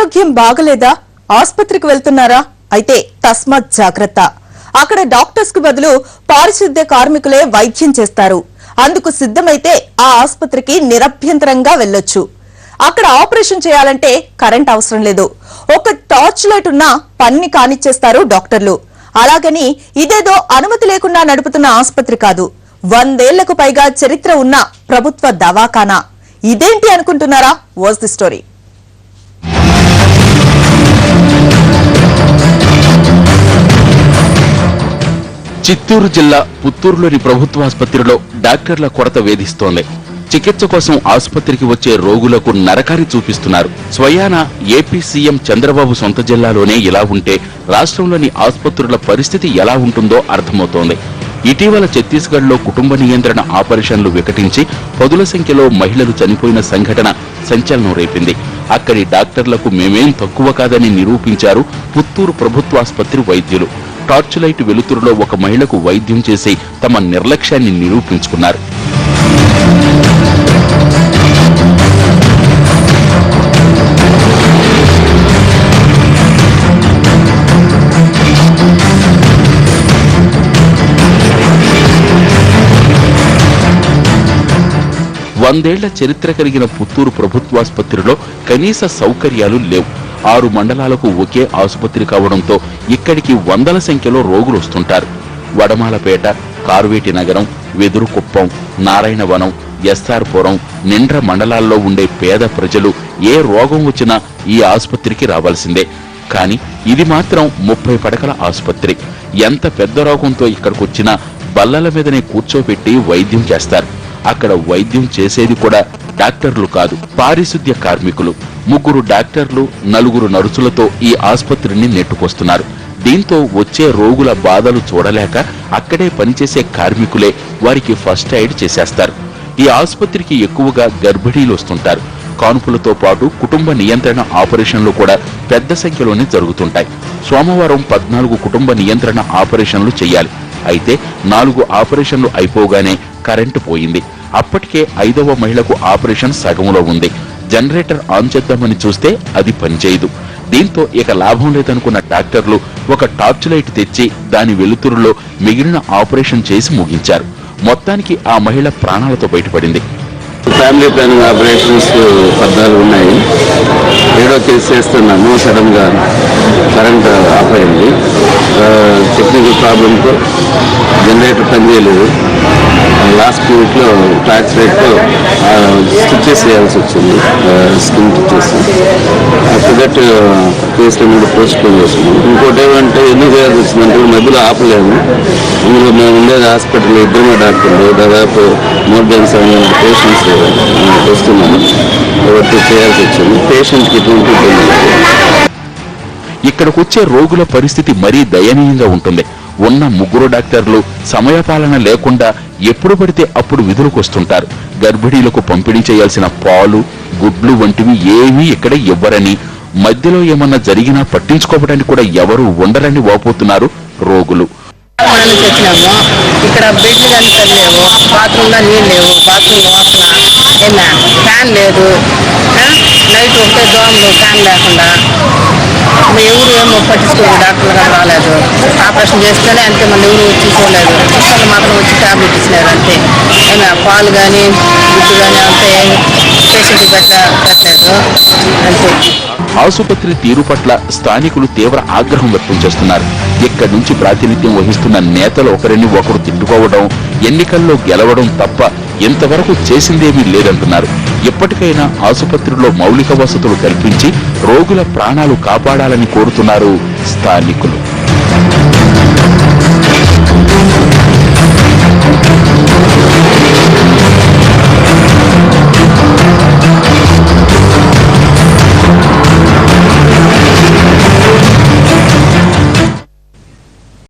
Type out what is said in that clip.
ఆరోగ్యం బాగలేదా? ఆస్పత్రికి వెళ్తున్నారా? అయితే తస్మాత్ జాగ్రత్త. అక్కడ డాక్టర్స్ కు బదులు పారిశుద్ధ్య కార్మికులే వైద్యం చేస్తారు. అందుకు సిద్ధమైతే ఆ ఆస్పత్రికి నిరభ్యంతరంగా వెళ్లొచ్చు. అక్కడ ఆపరేషన్ చేయాలంటే కరెంట్ అవసరం లేదు. ఒక టార్చ్ లైట్ ఉన్నా పని కానిచ్చేస్తారు డాక్టర్లు. అలాగని ఇదేదో అనుమతి లేకుండా నడుపుతున్న ఆస్పత్రి కాదు. 100 ఏళ్లకు పైగా చరిత్ర ఉన్న ప్రభుత్వ దవాఖానా. ఇదేంటి అనుకుంటున్నారా? Watch the story. చిత్తూరు జిల్లా పుత్తూరులోని ప్రభుత్వ ఆసుపత్రిలో డాక్టర్ల కొరత వేధిస్తోంది. చికిత్స కోసం ఆసుపత్రికి వచ్చే రోగులకు నరకాన్ని చూపిస్తున్నారు. స్వయాన ఏపీ సీఎం చంద్రబాబు సొంత జిల్లాలోనే ఇలా ఉంటే రాష్ట్రంలోని ఆసుపత్రుల పరిస్థితి ఎలా ఉంటుందో అర్థమవుతోంది. ఇటీవల ఛత్తీస్గఢ్ లో కుటుంబ నియంత్రణ ఆపరేషన్లు వికటించి పదుల సంఖ్యలో మహిళలు చనిపోయిన సంఘటన సంచలనం రేపింది. అక్కడి డాక్టర్లకు మేమేం తక్కువ కాదని నిరూపించారు పుత్తూరు ప్రభుత్వాసుపత్రి వైద్యులు. టార్చ్ లైట్ వెలుతురులో ఒక మహిళకు వైద్యం చేసి తమ నిర్లక్ష్యాన్ని నిరూపించుకున్నారు. వందేళ్ల చరిత్ర కలిగిన పుత్తూరు ప్రభుత్వాసుపత్రిలో కనీస సౌకర్యాలు లేవు. 6 మండలాలకు ఒకే ఆసుపత్రి కావడంతో ఇక్కడికి వందల సంఖ్యలో రోగులు వస్తుంటారు. వడమాలపేట, కార్వేటి నగరం, వెదురుకుప్పం, నారాయణవనం, ఎస్ఆర్పురం, నిండ్ర మండలాల్లో ఉండే పేద ప్రజలు ఏ రోగం వచ్చినా ఈ ఆసుపత్రికి రావాల్సిందే. కానీ ఇది మాత్రం 30 పడకల ఆసుపత్రి. ఎంత పెద్ద రోగంతో ఇక్కడికొచ్చినా బల్లల మీదనే కూర్చోపెట్టి వైద్యం చేస్తారు. అక్కడ వైద్యం చేసేది కూడా డాక్టర్లు కాదు, పారిశుద్ధ్య కార్మికులు. 3 డాక్టర్లు, 4 నర్సులతో ఈ ఆసుపత్రిని నెట్టుకొస్తున్నారు. దీంతో వచ్చే రోగుల బాధలు చూడలేక అక్కడే పనిచేసే కార్మికులే వారికి ఫస్ట్ ఎయిడ్ చేసేస్తారు. ఈ ఆసుపత్రికి ఎక్కువగా గర్భిణీలు వస్తుంటారు. కాన్పులతో పాటు కుటుంబ నియంత్రణ ఆపరేషన్లు కూడా పెద్ద సంఖ్యలోనే జరుగుతుంటాయి. సోమవారం 14 కుటుంబ నియంత్రణ ఆపరేషన్లు చేయాలి. అయితే 4 ఆపరేషన్లు అయిపోగానే కరెంటు పోయింది. అప్పటికే 5వ మహిళకు ఆపరేషన్ సగంలో ఉంది. జనరేటర్ ఆన్ చేద్దామని చూస్తే అది పనిచేయదు. దీంతో ఇక లాభం లేదనుకున్న డాక్టర్లు ఒక టార్చ్ లైట్ తెచ్చి దాని వెలుతురులో మిగిలిన ఆపరేషన్ చేసి ముగించారు. మొత్తానికి ఆ మహిళ ప్రాణాలతో బయటపడింది. ఫ్యామిలీ ప్లానింగ్ ఆపరేషన్స్ 14 ఉన్నాయి. 7వ కేసు చేస్తున్నాము. సడన్ గా కరెంట్ ఆఫ్ అయింది. టెక్నికల్ ప్రాబ్లంతో జనరేటర్ పనిచేయలేదు. లాస్ట్ వీక్ లో టార్చ్ లైట్ స్టిచెస్ చేయాల్సి వచ్చింది. Skin stitches. ఆఫ్టర్ దట్ కేసులో మీద పోస్ట్పోన్ చేస్తున్నాం. ఇంకోటి ఏమంటే ఎందుకు చేయాల్సి వచ్చిందంటే మధ్యలో ఆపలేము. ఇందులో మేము ఉండేది హాస్పిటల్ 2 డాక్టర్లు, దాదాపు మోర్ దెన్ 700 పేషెంట్స్ వస్తున్నాము. కాబట్టి చేయాల్సి వచ్చింది. పేషెంట్కి ఎటువంటి ఇబ్బంది లేదు. ఇక్కడికొచ్చే రోగుల పరిస్థితి మరీ దయనీయంగా ఉంటుంది. ఉన్న 3 డాక్టర్లు సమయపాలన లేకుండా ఎప్పుడు పడితే అప్పుడు విధులకొస్తుంటారు. గర్భిణీలకు పంపిణీ చేయాల్సిన పాలు, గుడ్లు వంటివి ఏమీ ఇక్కడ ఇవ్వరని, మధ్యలో ఏమన్నా జరిగినా పట్టించుకోవడానికి కూడా ఎవరూ ఉండరని వాపోతున్నారు రోగులు. ఇక్కడ బెడ్లు కానీ సరిలేవు, బాత్రూంలో నీళ్ళు లేవు, బాత్రూమ్ వాసన, ఫ్యాన్ లేదు, నైట్ ఒకటే దోమలు, ఫ్యాన్ లేకుండా. ఎవరు ఏమో పట్టించుకోరు, డాక్టర్లు కానీ రాలేదు. ఆపరేషన్ చేస్తేనే అంతే, మళ్ళీ ఎవరు వచ్చి చూడలేదు. వాళ్ళు మాత్రం వచ్చి టాబ్లెట్ ఇచ్చినారు అంతే. పాలు కానీ గుడ్డు కానీ అంతే పేషెంట్కి పెట్టలేదు అంతే. ఆసుపత్రి తీరు పట్ల స్థానికులు తీవ్ర ఆగ్రహం వ్యక్తం చేస్తున్నారు. ఇక్కడి నుంచి ప్రాతినిధ్యం వహిస్తున్న నేతలు ఒకరిని ఒకరు తిట్టుకోవడం, ఎన్నికల్లో గెలవడం తప్ప ఇంతవరకు చేసిందేమీ లేదంటున్నారు. ఇప్పటికైనా ఆసుపత్రిలో మౌలిక వసతులు కల్పించి రోగుల ప్రాణాలు కాపాడాలని కోరుతున్నారు స్థానికులు.